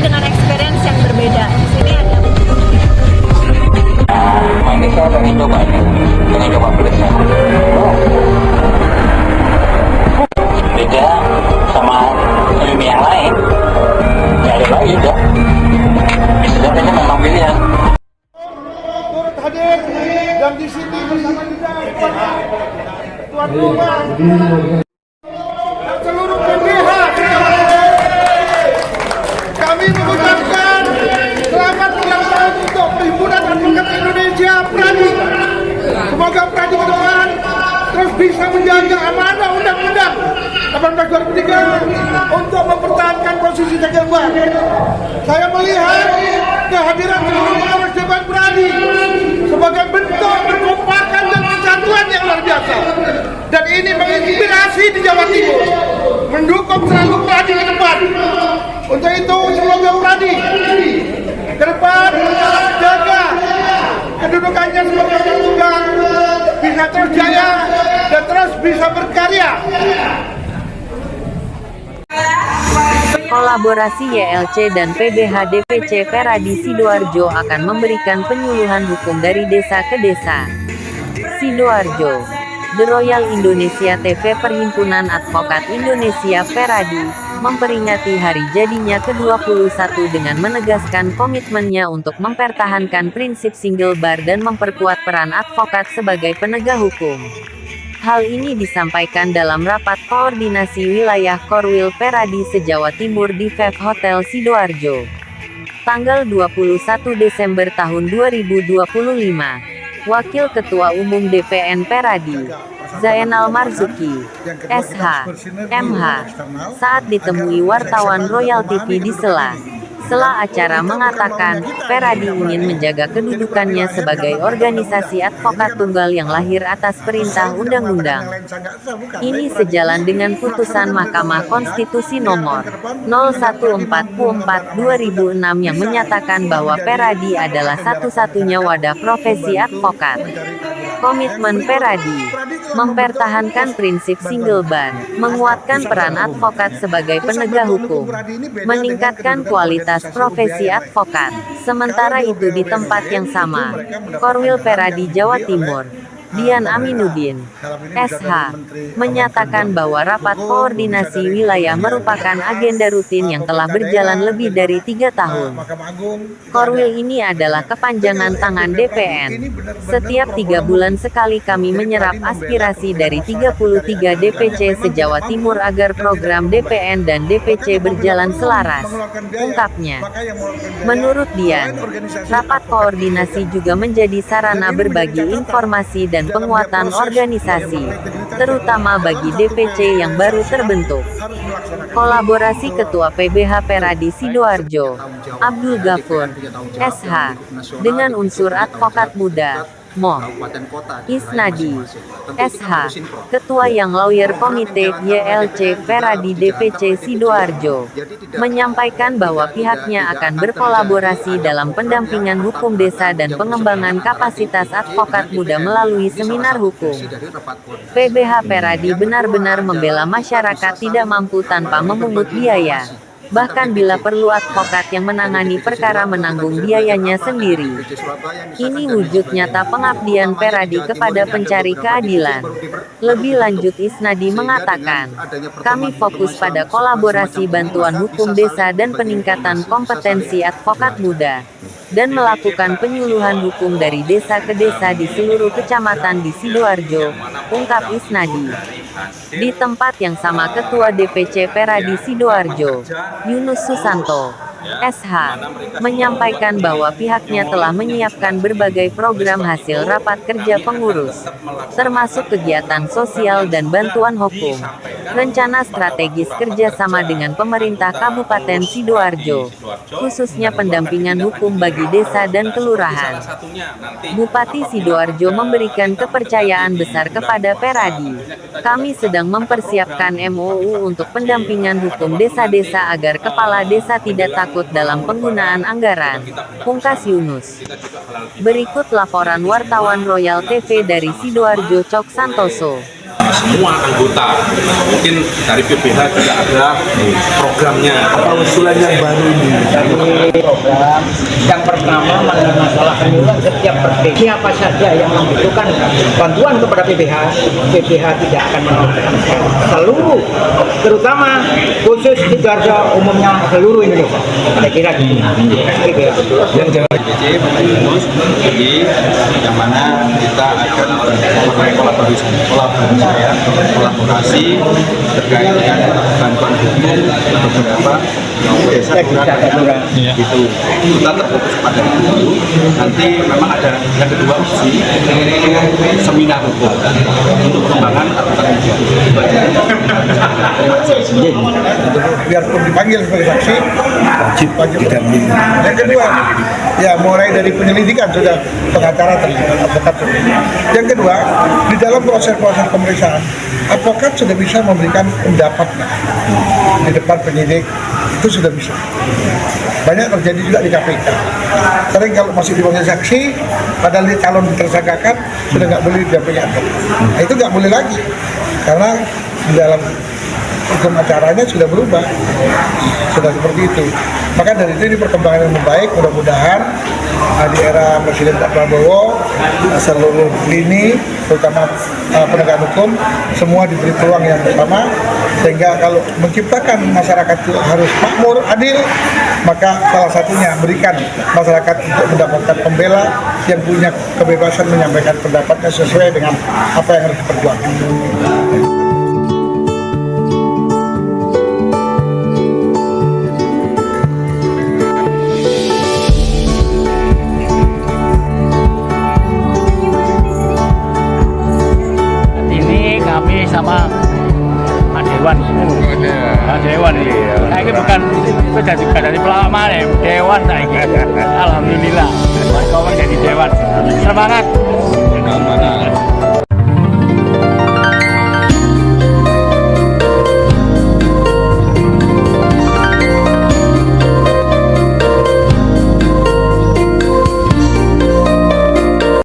dengan experience yang berbeda. Di sini ada ini saya pengen coba pedasnya. Beda sama mie yang lain. Nggak ada lagi dong. Sebenarnya memang pilihan. Turut hadir dan di sini bersama kita tuan rumah dan seluruh PBH. Kami mengucapkan selamat ulang tahun untuk Perhimpunan Advokat Indonesia Pradi. Semoga Pradi ke depan terus bisa menjaga amanah Undang-Undang 18/2003 untuk mempertahankan posisi Tegelbar. Saya melihat kehadiran seluruh pengurus Dewan Pradi sebagai bentuk perkompakan dan persatuan yang luar biasa. Dan ini menginspirasi di Jawa Timur mendukung selalu Pradi ke depan. Untuk itu semoga Pradi ke depan jaga kedudukannya sebagai tunggal, bisa terus jaya dan terus bisa berkarya. Kolaborasi YLC dan PBH DPC Peradi Sidoarjo akan memberikan penyuluhan hukum dari desa ke desa. Sidoarjo, The Royal Indonesia TV Perhimpunan Advokat Indonesia Peradi, memperingati hari jadinya ke-21 dengan menegaskan komitmennya untuk mempertahankan prinsip single bar dan memperkuat peran advokat sebagai penegak hukum. Hal ini disampaikan dalam rapat koordinasi wilayah Korwil Peradi se-Jawa Timur di VEV Hotel Sidoarjo. Tanggal 21 Desember tahun 2025. Wakil Ketua Umum DPN Peradi, Zainal Marzuki, SH, MH, saat ditemui wartawan Royal TV di sela acara mengatakan, Peradi ingin menjaga kedudukannya sebagai organisasi advokat tunggal yang lahir atas perintah undang-undang. Ini sejalan dengan putusan Mahkamah Konstitusi nomor 0144/2006 yang menyatakan bahwa Peradi adalah satu-satunya wadah profesi advokat. Komitmen Peradi mempertahankan prinsip single bar, menguatkan peran advokat sebagai penegak hukum, meningkatkan kualitas profesi advokat. Sementara itu di tempat yang sama, Korwil Peradi Jawa Timur, Dian Aminuddin, SH, menyatakan bahwa rapat koordinasi wilayah merupakan agenda rutin yang telah berjalan lebih dari 3 tahun. Korwil ini adalah kepanjangan tangan DPN. Setiap 3 bulan sekali kami menyerap aspirasi dari 33 DPC se-Jawa Timur agar program DPN dan DPC berjalan selaras, ungkapnya. Menurut Dian, rapat koordinasi juga menjadi sarana berbagi informasi dan penguatan organisasi, terutama bagi DPC yang baru terbentuk. Kolaborasi Ketua PBH Peradi Sidoarjo, Abdul Ghafur, SH, dengan unsur advokat muda, Mo. Isnadi, SH, Ketua Young Lawyer Komite YLC Peradi DPC Sidoarjo, menyampaikan bahwa pihaknya akan berkolaborasi dalam pendampingan hukum desa dan pengembangan kapasitas advokat muda melalui seminar hukum. PBH Peradi benar-benar membela masyarakat tidak mampu tanpa memungut biaya. Bahkan bila perlu advokat yang menangani perkara menanggung biayanya sendiri. Ini wujud nyata pengabdian Peradi kepada pencari keadilan. Lebih lanjut Isnadi mengatakan, kami fokus pada kolaborasi bantuan hukum desa dan peningkatan kompetensi advokat muda, dan melakukan penyuluhan hukum dari desa ke desa di seluruh kecamatan di Sidoarjo, ungkap Isnadi. Di tempat yang sama Ketua DPC Peradi Sidoarjo, Yunus Susanto, SH, menyampaikan bahwa pihaknya telah menyiapkan berbagai program hasil rapat kerja pengurus, termasuk kegiatan sosial dan bantuan hukum, rencana strategis kerjasama dengan pemerintah Kabupaten Sidoarjo, khususnya pendampingan hukum bagi desa dan kelurahan. Bupati Sidoarjo memberikan kepercayaan besar kepada Peradi. Kami sedang mempersiapkan MOU untuk pendampingan hukum desa-desa agar kepala desa tidak takut dalam penggunaan anggaran, pungkas Yunus. Berikut laporan wartawan Royal TV dari Sidoarjo Cok Santoso. semua anggota. Mungkin dari PBH juga ada programnya. Apa usulan yang baru ini? Program yang pertama mengenai masalah penyuluhan setiap perti siapa saja yang membutuhkan bantuan kepada PBH tidak akan menolak seluruh, terutama khusus Sidoarjo, umumnya seluruh Indonesia. Saya kira gitu. Yang jangan BC jadi yang mana kita akan melakukan kolaborasi terkait dengan bantuan hukum beberapa desa kelurahan gitu. Kita terfokus pada itu. Nanti memang ada yang kedua opsi seminar hukum untuk pengembangan aturan Biarpun dipanggil sebagai saksi, wajib didampingi. Yang kedua, ya mulai dari penyelidikan sudah pengacara terlibat, advokat terlibat. Yang kedua, di dalam proses-proses pemeriksaan, advokat sudah bisa memberikan pendapatnya di depan penyidik, itu sudah bisa. Banyak terjadi juga di KPK. Sering kalau masih dipanggil saksi, padahal dia calon tersangkakan, sudah nggak boleh didampingi advokat. Nah, itu nggak boleh lagi, karena di dalam hukum acaranya sudah berubah, sudah seperti itu. Maka dari itu ini perkembangan yang membaik, mudah-mudahan di era Presiden Pak Prabowo seluruh lini, terutama penegak hukum, semua diberi peluang yang sama, sehingga kalau menciptakan masyarakat itu harus makmur, adil, maka salah satunya berikan masyarakat untuk mendapatkan pembela yang punya kebebasan menyampaikan pendapatnya sesuai dengan apa yang harus diperjuangkan. Kami sama Pak Dewan. Pak Dewan iya. Saya ini bukan sudah juga dari pelawak mana, Dewan saya ini. Alhamdulillah. Mas Komeng jadi Dewan. Semangat.